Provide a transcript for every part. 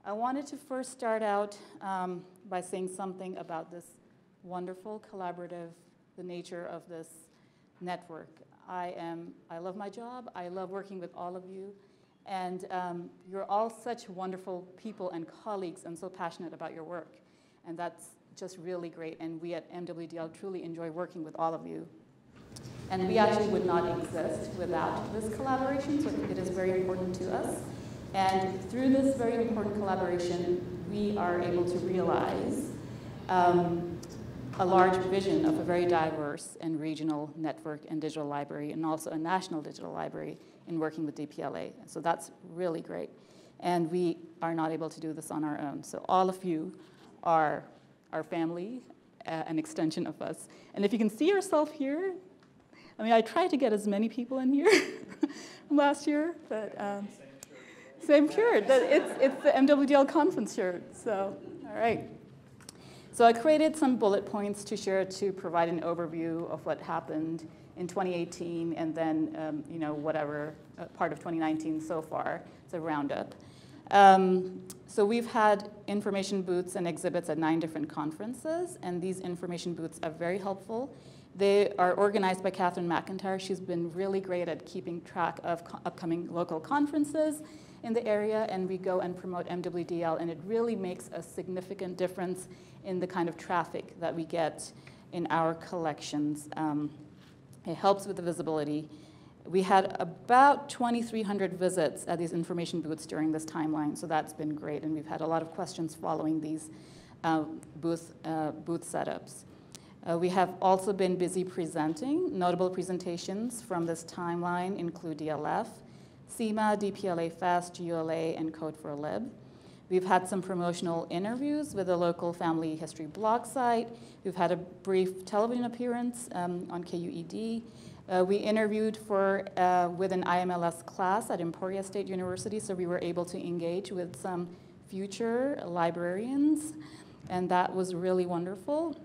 I wanted to first start out by saying something about this wonderful collaborative, the nature of this network. I love my job. I love working with all of you. And you're all such wonderful people and colleagues and so passionate about your work. And that's just really great. And we at MWDL truly enjoy working with all of you. And we actually would not exist without this collaboration, so it is very important to us. And through this very important collaboration, we are able to realize a large vision of a very diverse and regional network and digital library, and also a national digital library in working with DPLA. So that's really great. And we are not able to do this on our own. So all of you are our family, an extension of us. And if you can see yourself here, I mean, I tried to get as many people in here last year, but same shirt. It's the MWDL conference shirt, so all right. So I created some bullet points to share to provide an overview of what happened in 2018 and then, you know, whatever part of 2019 so far. It's a roundup. So we've had information booths and exhibits at 9 different conferences, and these information booths are very helpful. They are organized by Catherine McIntyre. She's been really great at keeping track of upcoming local conferences in the area, and we go and promote MWDL, and it really makes a significant difference in the kind of traffic that we get in our collections. It helps with the visibility. We had about 2,300 visits at these information booths during this timeline, so that's been great, and we've had a lot of questions following these booth setups. We have also been busy presenting. Notable presentations from this timeline include DLF, SEMA, DPLA Fest, ULA, and Code for Lib. We've had some promotional interviews with a local family history blog site. We've had a brief television appearance on KUED. We interviewed with an IMLS class at Emporia State University, so we were able to engage with some future librarians, and that was really wonderful.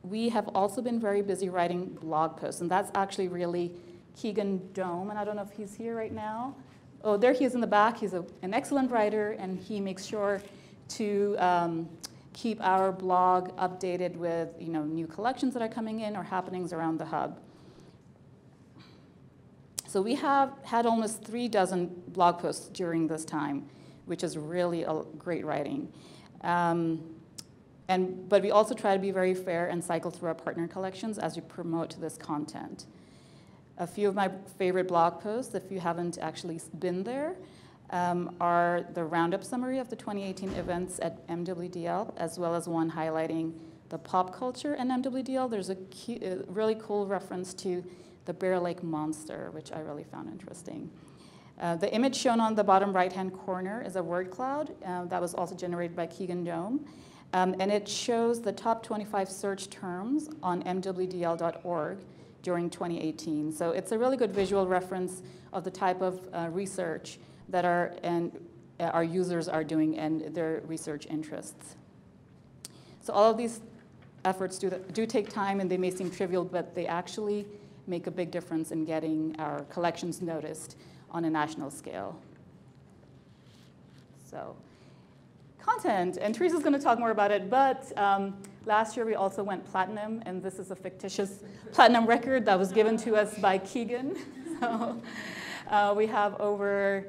We have also been very busy writing blog posts, and that's actually really Keegan Dome, and I don't know if he's here right now. Oh, there he is in the back. He's an excellent writer, and he makes sure to keep our blog updated with, you know, new collections that are coming in or happenings around the hub. So we have had almost 3 dozen blog posts during this time, which is really a great writing. But we also try to be very fair and cycle through our partner collections as we promote this content. A few of my favorite blog posts, if you haven't actually been there, are the roundup summary of the 2018 events at MWDL, as well as one highlighting the pop culture in MWDL. There's a really cool reference to the Bear Lake Monster, which I really found interesting. The image shown on the bottom right-hand corner is a word cloud that was also generated by Keegan Dome. And it shows the top 25 search terms on mwdl.org during 2018. So it's a really good visual reference of the type of research that our users are doing and their research interests. So all of these efforts do take time, and they may seem trivial, but they actually make a big difference in getting our collections noticed on a national scale. So content, and Teresa's going to talk more about it, but last year we also went platinum, and this is a fictitious platinum record that was given to us by Keegan. So we have over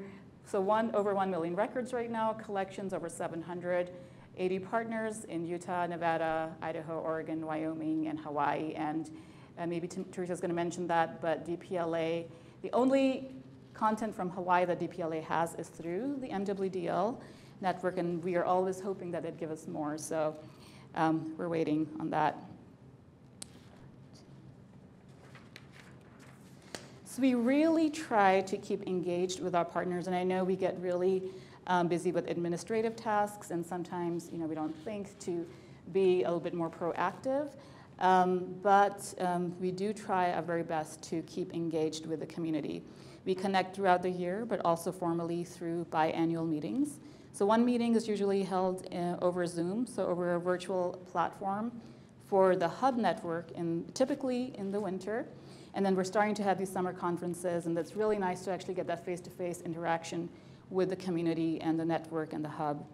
1 million records right now, collections over 700, 80 partners in Utah, Nevada, Idaho, Oregon, Wyoming, and Hawaii, and maybe Teresa's going to mention that, but DPLA, the only content from Hawaii that DPLA has is through the MWDL network, and we are always hoping that they'd give us more, so we're waiting on that. So we really try to keep engaged with our partners, and I know we get really busy with administrative tasks, and sometimes, you know, we don't think to be a little bit more proactive, but we do try our very best to keep engaged with the community. We connect throughout the year, but also formally through biannual meetings. So one meeting is usually held over Zoom, so over a virtual platform for the hub network, typically in the winter. And then we're starting to have these summer conferences, and it's really nice to actually get that face-to-face interaction with the community and the network and the hub.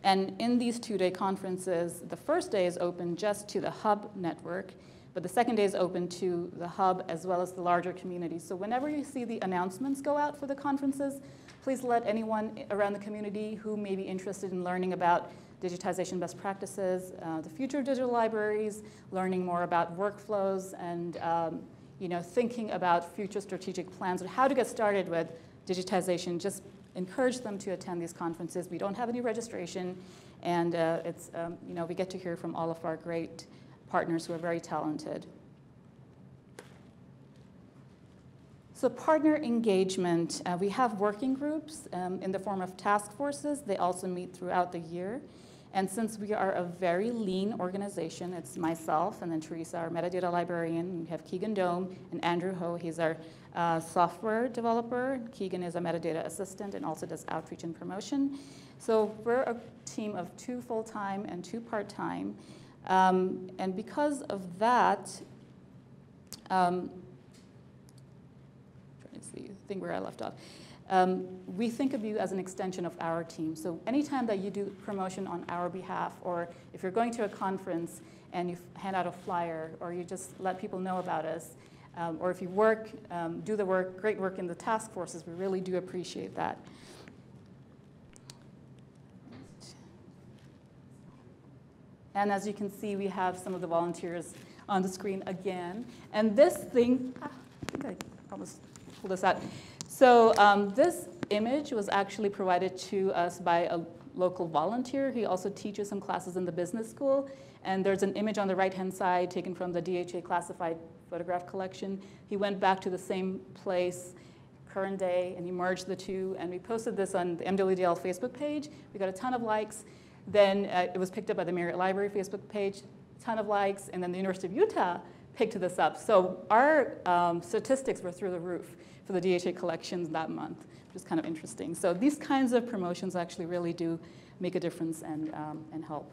And in these two-day conferences, the first day is open just to the hub network, but the second day is open to the hub as well as the larger community. So whenever you see the announcements go out for the conferences, please let anyone around the community who may be interested in learning about digitization best practices, the future of digital libraries, learning more about workflows, and thinking about future strategic plans and how to get started with digitization. Just encourage them to attend these conferences. We don't have any registration, and we get to hear from all of our great partners who are very talented. So partner engagement, we have working groups in the form of task forces. They also meet throughout the year. And since we are a very lean organization, it's myself and then Teresa, our metadata librarian. We have Keegan Dome and Andrew Ho. He's our software developer. Keegan is a metadata assistant and also does outreach and promotion. So we're a team of 2 full-time and 2 part-time. And because of that, trying to see, I think where I left off. We think of you as an extension of our team. So anytime that you do promotion on our behalf, or if you're going to a conference and you hand out a flyer, or you just let people know about us, or if you do the work, great work in the task forces, we really do appreciate that. And as you can see, we have some of the volunteers on the screen again. And this thing, I think I almost pulled this out. So this image was actually provided to us by a local volunteer. He also teaches some classes in the business school. And there's an image on the right-hand side taken from the DHA classified photograph collection. He went back to the same place, current day, and he merged the two. And we posted this on the MWDL Facebook page. We got a ton of likes. Then it was picked up by the Marriott Library Facebook page, a ton of likes. And then the University of Utah picked this up. So our statistics were through the roof for the DHA collections that month, which is kind of interesting. So these kinds of promotions actually really do make a difference and help.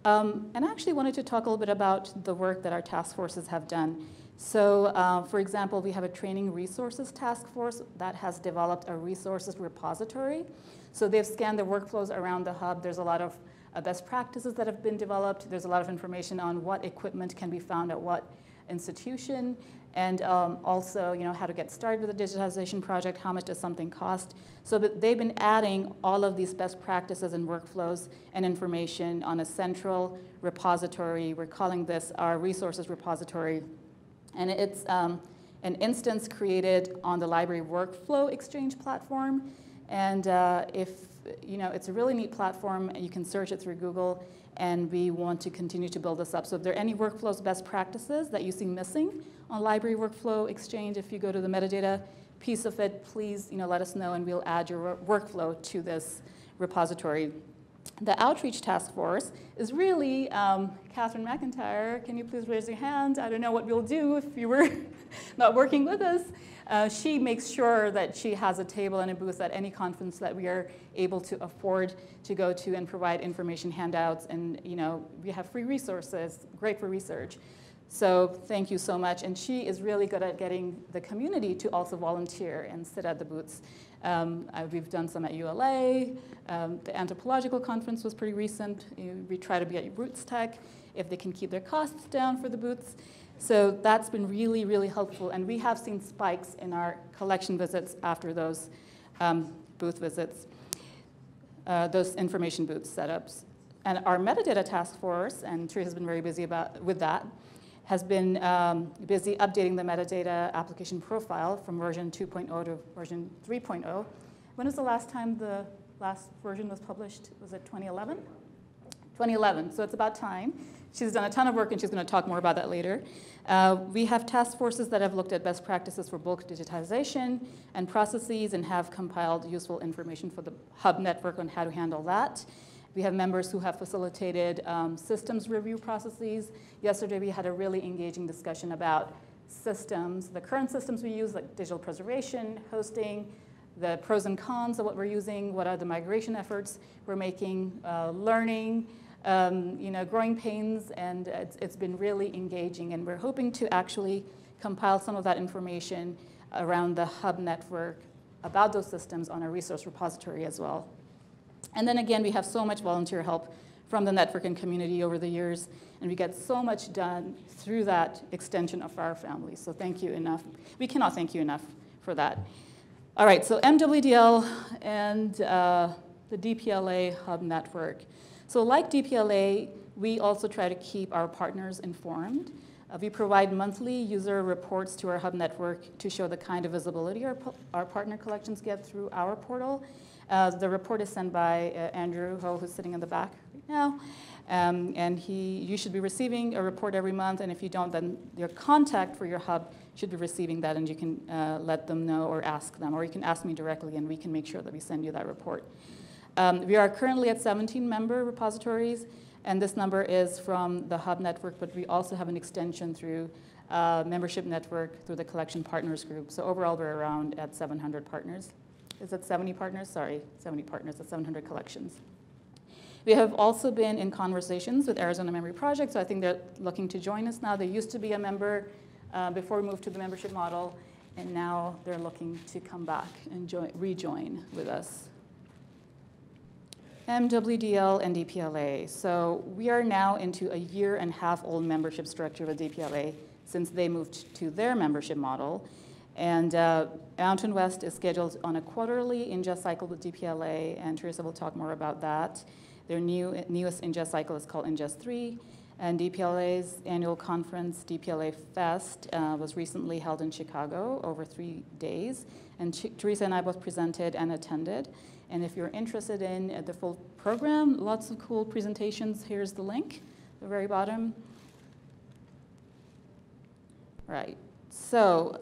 And I actually wanted to talk a little bit about the work that our task forces have done. So for example, we have a training resources task force that has developed a resources repository. So they've scanned the workflows around the hub. There's a lot of best practices that have been developed. There's a lot of information on what equipment can be found at what institution, and also how to get started with a digitization project, how much does something cost. So they've been adding all of these best practices and workflows and information on a central repository. We're calling this our resources repository. And it's an instance created on the library workflow exchange platform. And it's a really neat platform. You can search it through Google, and we want to continue to build this up. So if there are any workflows best practices that you see missing on Library Workflow Exchange, if you go to the metadata piece of it, please let us know, and we'll add your workflow to this repository. The outreach task force is really Catherine McIntyre. Can you please raise your hand? I don't know what we'll do if you were not working with us. She makes sure that she has a table and a booth at any conference that we are able to afford to go to and provide information handouts. And we have free resources, great for research. So thank you so much. And she is really good at getting the community to also volunteer and sit at the booths. We've done some at ULA. The anthropological conference was pretty recent. We try to be at Roots Tech if they can keep their costs down for the booths. So that's been really, really helpful. And we have seen spikes in our collection visits after those booth visits, those information booth setups. And our metadata task force, and Teresa has been very busy with that, has been busy updating the metadata application profile from version 2.0 to version 3.0. When was the last time the last version was published? Was it 2011? 2011, so it's about time. She's done a ton of work, and she's going to talk more about that later. We have task forces that have looked at best practices for bulk digitization and processes and have compiled useful information for the hub network on how to handle that. We have members who have facilitated systems review processes. Yesterday, we had a really engaging discussion about systems, the current systems we use, like digital preservation, hosting, the pros and cons of what we're using, what are the migration efforts we're making, learning, growing pains, and it's been really engaging. And we're hoping to actually compile some of that information around the hub network about those systems on a resource repository as well. And then again, we have so much volunteer help from the network and community over the years, and we get so much done through that extension of our family. So thank you enough. We cannot thank you enough for that. All right, so MWDL and the DPLA hub network. So like DPLA, we also try to keep our partners informed. We provide monthly user reports to our hub network to show the kind of visibility our partner collections get through our portal. The report is sent by Andrew Ho, who's sitting in the back right now. And you should be receiving a report every month, and if you don't, then your contact for your hub should be receiving that, and you can let them know or ask them, or you can ask me directly, and we can make sure that we send you that report. We are currently at 17 member repositories, and this number is from the hub network, but we also have an extension through membership network through the collection partners group. So overall, we're around at 700 partners. Is it 70 partners? Sorry, 70 partners at 700 collections. We have also been in conversations with Arizona Memory Project, so I think they're looking to join us now. They used to be a member before we moved to the membership model, and now they're looking to come back and rejoin with us. MWDL and DPLA. So we are now into a 1.5-year-old membership structure with DPLA since they moved to their membership model. And Mountain West is scheduled on a quarterly ingest cycle with DPLA, and Teresa will talk more about that. Their newest ingest cycle is called Ingest 3, and DPLA's annual conference, DPLA Fest, was recently held in Chicago over 3 days, and Teresa and I both presented and attended. And if you're interested in the full program, lots of cool presentations. Here's the link, the very bottom. Right. So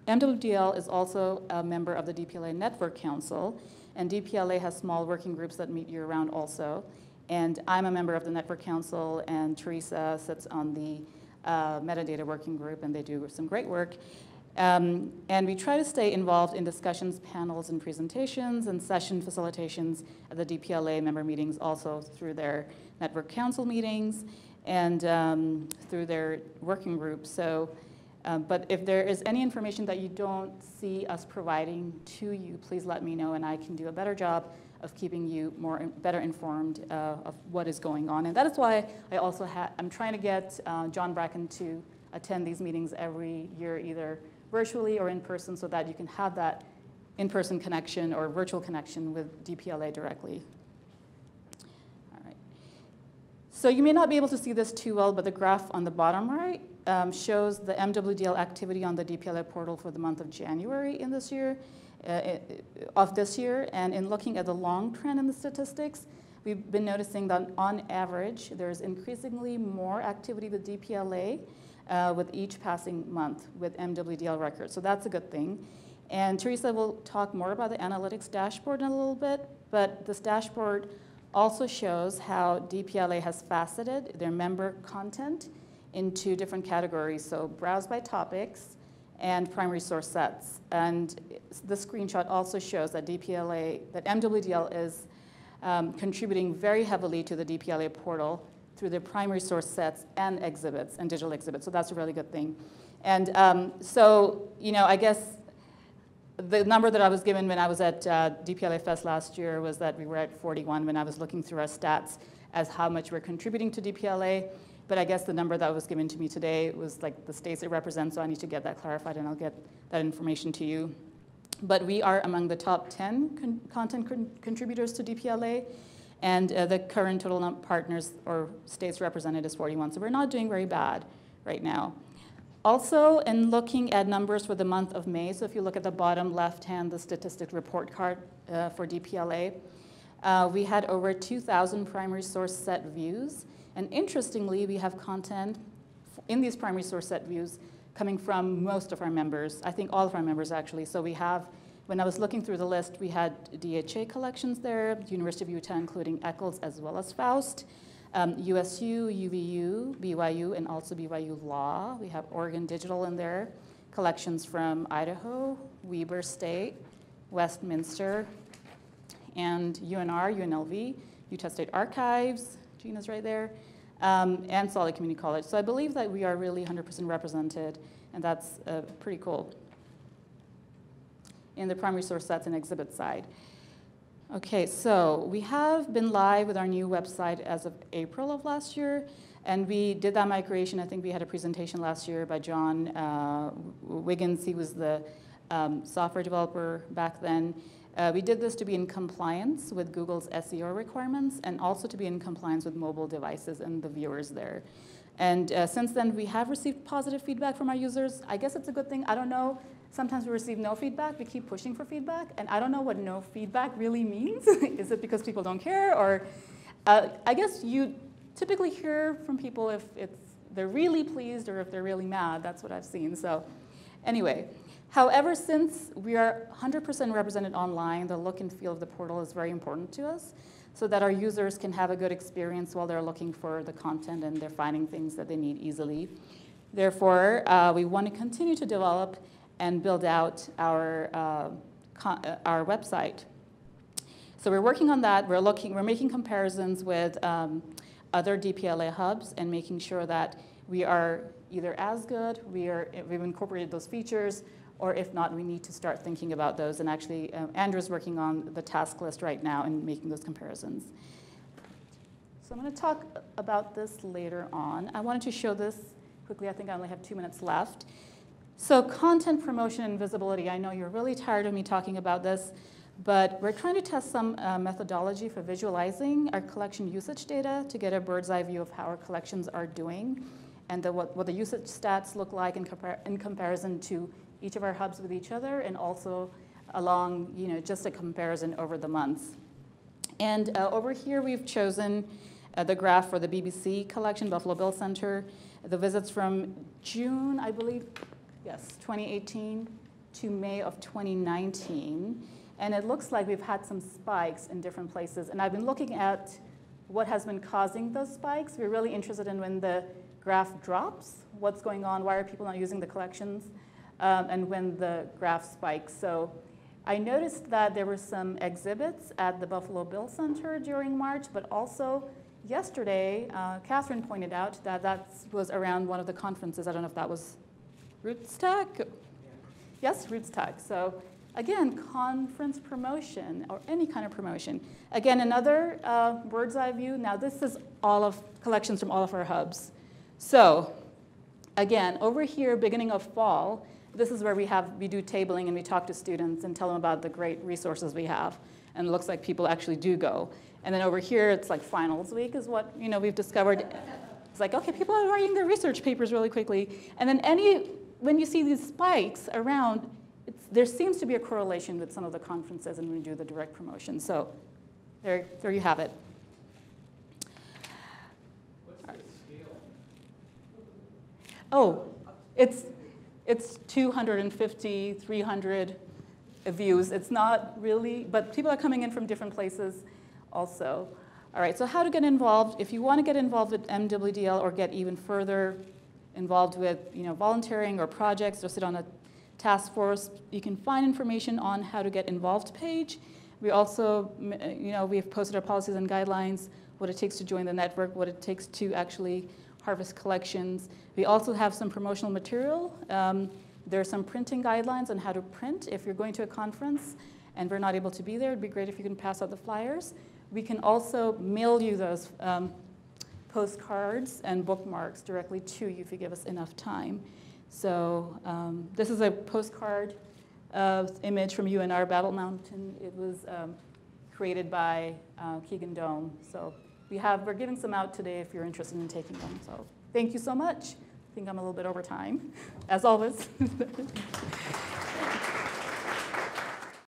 MWDL is also a member of the DPLA Network Council, and DPLA has small working groups that meet year-round also. And I'm a member of the Network Council, and Teresa sits on the metadata working group, and they do some great work. And we try to stay involved in discussions, panels, and presentations, and session facilitations at the DPLA member meetings, also through their Network Council meetings and through their working groups. So. But if there is any information that you don't see us providing to you, please let me know, and I can do a better job of keeping you better informed of what is going on. And that is why I also I'm trying to get John Bracken to attend these meetings every year, either virtually or in person, so that you can have that in-person connection or virtual connection with DPLA directly. All right. So you may not be able to see this too well, but the graph on the bottom right shows the MWDL activity on the DPLA portal for the month of January in this year, and in looking at the long trend in the statistics, we've been noticing that on average, there's increasingly more activity with DPLA with each passing month with MWDL records. So that's a good thing. And Teresa will talk more about the analytics dashboard in a little bit, but this dashboard also shows how DPLA has faceted their member content into different categories, so browse by topics and primary source sets. And the screenshot also shows that MWDL is contributing very heavily to the DPLA portal through their primary source sets and exhibits and digital exhibits, so that's a really good thing. And so, I guess the number that I was given when I was at DPLA Fest last year was that we were at 41 when I was looking through our stats as how much we're contributing to DPLA. But I guess the number that was given to me today was like the states it represents, so I need to get that clarified, and I'll get that information to you. But we are among the top 10 content contributors to DPLA, and the current total partners or states represented is 41, so we're not doing very bad right now. Also, in looking at numbers for the month of May, so if you look at the bottom left-hand, the statistics report card for DPLA, we had over 2,000 primary source set views. And interestingly, we have content in these primary source set views coming from most of our members, I think all of our members actually. So we have, when I was looking through the list, we had DHA collections there, University of Utah, including Eccles as well as Faust, USU, UVU, BYU, and also BYU Law. We have Oregon Digital in there, collections from Idaho, Weber State, Westminster, and UNR, UNLV, Utah State Archives, Gina's right there, and Salt Lake Community College. So I believe that we are really 100% represented, and that's pretty cool. In the primary source sets and exhibit side. Okay, so we have been live with our new website as of April of last year, and we did that migration. I think we had a presentation last year by John Wiggins. He was the software developer back then. We did this to be in compliance with Google's SEO requirements and also to be in compliance with mobile devices and the viewers there. And since then, we have received positive feedback from our users. I guess it's a good thing. I don't know. Sometimes we receive no feedback. We keep pushing for feedback. And I don't know what no feedback really means. Is it because people don't care? Or I guess you typically hear from people if they're really pleased or if they're really mad. That's what I've seen. So anyway, however, since we are 100% represented online, the look and feel of the portal is very important to us so that our users can have a good experience while they're looking for the content and they're finding things that they need easily. Therefore, we want to continue to develop and build out our website. So we're working on that. We're making comparisons with other DPLA hubs and making sure that we are either as good, we've incorporated those features, or if not, we need to start thinking about those. And actually, Andrew's working on the task list right now and making those comparisons. So I'm going to talk about this later on. I wanted to show this quickly. I think I only have 2 minutes left. So content promotion and visibility. I know you're really tired of me talking about this, but we're trying to test some methodology for visualizing our collection usage data to get a bird's eye view of how our collections are doing and what the usage stats look like in comparison to each of our hubs with each other, and also along, just a comparison over the months. And over here, we've chosen the graph for the BBC collection, Buffalo Bill Center, the visits from June, I believe, yes, 2018 to May of 2019. And it looks like we've had some spikes in different places. And I've been looking at what has been causing those spikes. We're really interested in when the graph drops, what's going on, why are people not using the collections, and when the graph spikes. So I noticed that there were some exhibits at the Buffalo Bill Center during March, but also yesterday, Catherine pointed out that that was around one of the conferences. I don't know if that was Roots Tech? Yes, Roots Tech. So again, conference promotion or any kind of promotion. Again, another bird's eye view. Now this is all of collections from all of our hubs. So again, over here, beginning of fall, this is where we do tabling and we talk to students and tell them about the great resources we have. And it looks like people actually do go. And then over here, it's like finals week is what we've discovered. It's like, okay, people are writing their research papers really quickly. And then when you see these spikes around, there seems to be a correlation with some of the conferences and when we do the direct promotion. So there you have it. What's the scale? Oh, it's 250, 300 views. It's not really, but people are coming in from different places also. All right, so how to get involved. If you want to get involved with MWDL or get even further involved with volunteering or projects or sit on a task force, you can find information on how to get involved page. We also, we've posted our policies and guidelines, what it takes to join the network, what it takes to actually harvest collections. We also have some promotional material. There are some printing guidelines on how to print if you're going to a conference and we're not able to be there. It'd be great if you can pass out the flyers. We can also mail you those postcards and bookmarks directly to you if you give us enough time. So this is a postcard image from UNR Battle Mountain. It was created by Keegan Dome. So we're giving some out today if you're interested in taking them. So thank you so much. I think I'm a little bit over time, as always.